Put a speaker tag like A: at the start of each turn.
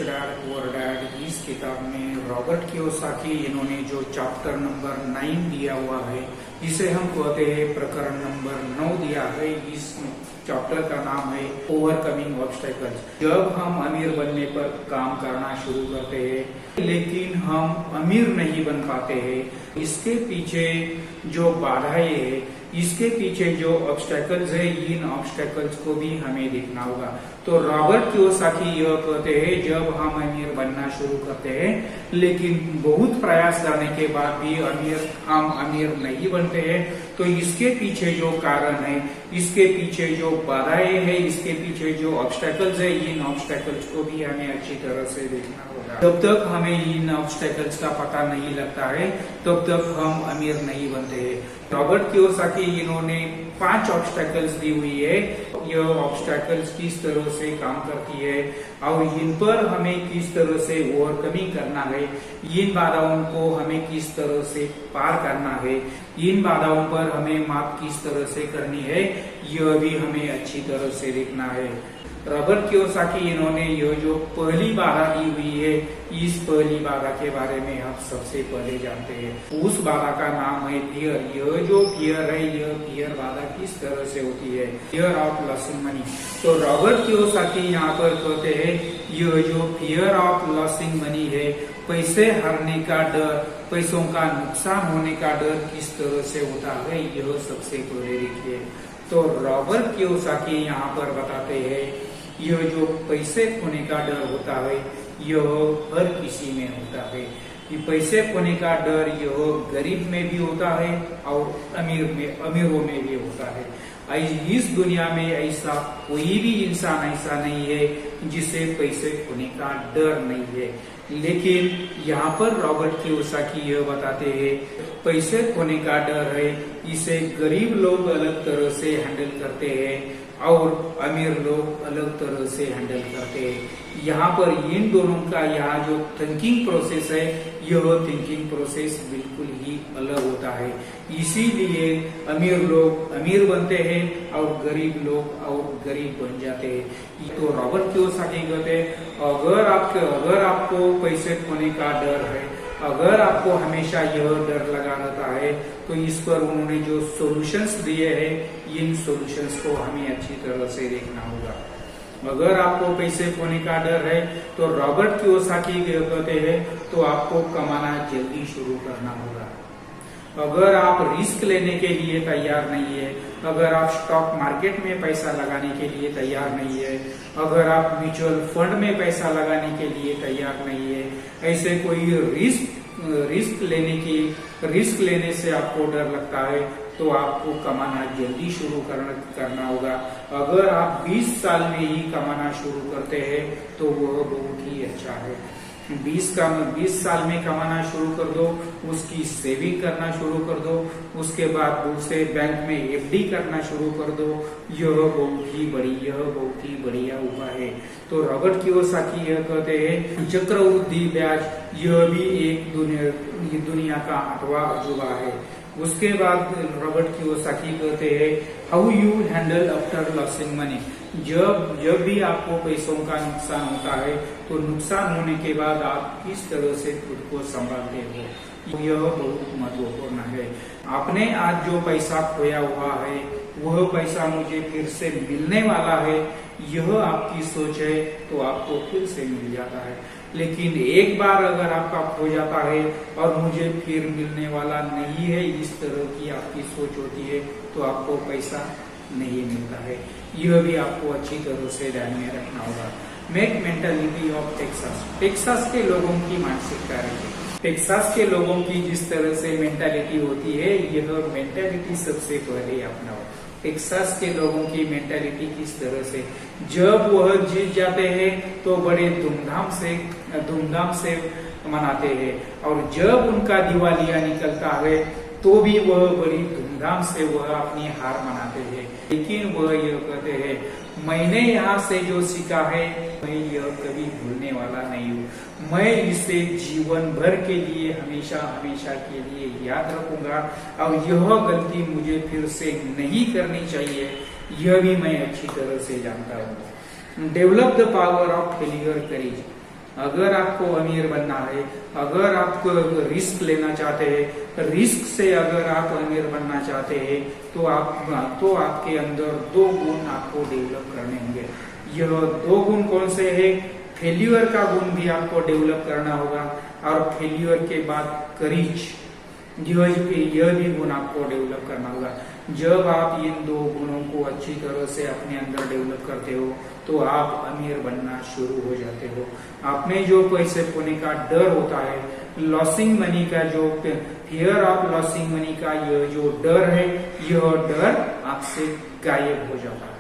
A: Dad poor dad इस किताब में रॉबर्ट कियोसाकी इन्होंने जो चैप्टर नंबर 9 दिया हुआ है, इसे हम कहते हैं प्रकरण नंबर 9 दिया है। इस चैप्टर का नाम है ओवरकमिंग ऑब्स्टेकल्स। जब हम अमीर बनने पर काम करना शुरू करते हैं लेकिन हम अमीर नहीं बन पाते हैं, इसके पीछे जो बाधाएं है, इसके पीछे जो ऑब्स्टेकल्स है, इन ऑब्स्टेकल्स को भी हमें देखना होगा। तो रॉबर्ट कियोसाकी यह कहते हैं जब हम अमीर बनना शुरू करते हैं लेकिन बहुत प्रयास करने के बाद भी हम अमीर नहीं बनते हैं, तो इसके पीछे जो कारण है, इसके पीछे जो बाधाएं है, इसके पीछे जो ऑब्स्टेकल्स है, इन ऑब्स्टेकल्स को भी हमें अच्छी तरह से देखना होगा। जब तक हमें इन ऑब्स्टेकल्स का पता नहीं लगता है तब तक हम अमीर नहीं बनते हैं। रॉबर्ट कियोसाकी इन्होंने 5 ऑब्स्टेकल्स दी हुई है। यह ऑब्स्टेकल्स किस तरह से काम करती है और इन पर हमें किस तरह से ओवरकमिंग करना है, इन बाधाओं को हमें किस तरह से पार करना है, इन बाधाओं पर हमें मात किस तरह से करनी है, यह भी हमें अच्छी तरह से देखना है। रॉबर्ट कियोसाकी इन्होंने यह जो पहली बाधा दी हुई है, इस पहली बाधा के बारे में आप सबसे पहले जानते हैं। उस बाधा का नाम है फियर। यह जो फियर है, यह फियर बाधा किस तरह से होती है, फियर ऑफ लॉसिंग मनी। तो रॉबर्ट कियोसाकी यहाँ पर कहते हैं यह जो फियर ऑफ लॉसिंग मनी है, पैसे हारने का डर, पैसों का नुकसान होने का डर किस तरह से होता है, यह सबसे पहले देखिए। तो रॉबर्ट कियोसाकी यहाँ पर बताते हैं यह जो पैसे खोने का डर होता है, यह हर किसी में होता है। कि पैसे खोने का डर यह गरीब में भी होता है और अमीरों में भी होता है। इस दुनिया में ऐसा कोई भी इंसान ऐसा नहीं है जिसे पैसे खोने का डर नहीं है। लेकिन यहाँ पर रॉबर्ट कियोसाकी यह बताते हैं पैसे खोने का डर है, इसे गरीब लोग अलग तरह से हैंडल करते हैं और अमीर लोग अलग तरह से हैंडल करते हैं। यहाँ पर इन दोनों का यहाँ जो थिंकिंग प्रोसेस है, यह थिंकिंग प्रोसेस बिल्कुल ही अलग होता है। इसीलिए अमीर लोग अमीर बनते हैं और गरीब लोग और गरीब बन जाते हैं। तो रॉबर्ट कियोसाकी कहते हैं अगर आपको पैसे खोने का डर है, अगर आपको हमेशा यह डर लगा रहता है, तो इस पर उन्होंने जो सॉल्यूशंस दिए हैं, इन सॉल्यूशंस को हमें अच्छी तरह से देखना होगा। अगर आपको पैसे खोने का डर है तो रॉबर्ट कियोसाकी कहते हैं तो आपको कमाना जल्दी शुरू करना होगा। अगर आप रिस्क लेने के लिए तैयार नहीं है, अगर आप स्टॉक मार्केट में पैसा लगाने के लिए तैयार नहीं है, अगर आप म्यूचुअल फंड में पैसा लगाने के लिए तैयार नहीं है, ऐसे कोई रिस्क लेने से आपको डर लगता है, तो आपको कमाना जल्दी शुरू करना होगा। अगर आप 20 साल में ही कमाना शुरू करते हैं तो वह बहुत ही अच्छा है। 20 साल में कमाना शुरू कर दो, उसकी सेविंग करना शुरू कर दो, उसके बाद दूसरे बैंक में एफडी करना शुरू कर दो। यह बहुत ही बढ़िया उपाय है। तो रॉबर्ट कियोसाकी यह कहते हैं चक्रवृद्धि ब्याज यह भी एक दुनिया का 8वां अजूबा है। उसके बाद रॉबर्ट कियोसाकी कहते हैं how you handle after losing money. जब भी आपको पैसों का नुकसान होता है तो नुकसान होने के बाद आप किस तरह से खुद को संभालते हो, यह बहुत महत्वपूर्ण है। आपने आज जो पैसा खोया हुआ है वह पैसा मुझे फिर से मिलने वाला है, यह आपकी सोच है तो आपको फिर से मिल जाता है। लेकिन एक बार अगर आपका खो जाता है और मुझे फिर मिलने वाला नहीं है, इस तरह की आपकी सोच होती है तो आपको पैसा नहीं मिलता है। यह भी आपको अच्छी तरह से ध्यान में रखना होगा। मेक मेंटालिटी ऑफ टेक्सास के लोगों की मानसिकता रखिए। टेक्सास के लोगों की जिस तरह से मेंटालिटी होती है, यह मेंटालिटी सबसे पहले अपनाओ। टेक्सास के लोगों की मेंटालिटी किस तरह से, जब वह जीत जाते हैं तो बड़े धूमधाम से मनाते हैं और जब उनका दिवालिया निकलता है तो भी वह बड़ी धूमधाम से वह अपनी हार मनाते हैं। लेकिन वह यह कहते हैं मैंने यहाँ से जो सीखा है मैं यह कभी भूलने वाला नहीं हूँ, मैं इसे जीवन भर के लिए हमेशा के लिए याद रखूंगा और यह गलती मुझे फिर से नहीं करनी चाहिए, यह भी मैं अच्छी तरह से जानता हूँ। Develop the power of failure courage. अगर आपको अमीर बनना है, अगर आप रिस्क लेना चाहते हैं, रिस्क से अगर आप अमीर बनना चाहते हैं, तो आपके अंदर 2 गुण आपको डेवलप करने होंगे। यह 2 गुण कौन से है? फेल्यूर का गुण भी आपको डेवलप करना होगा, और फेल्यूर के बाद करेज, यह भी गुण आपको डेवलप करना होगा। जब आप इन 2 गुणों को अच्छी तरह से अपने अंदर डेवलप करते हो, तो आप अमीर बनना शुरू हो जाते हो। आप में जो पैसे खोने का डर होता है, लॉसिंग मनी का जो फियर ऑफ लॉसिंग मनी का यह जो डर है, यह डर आपसे गायब हो जाता है।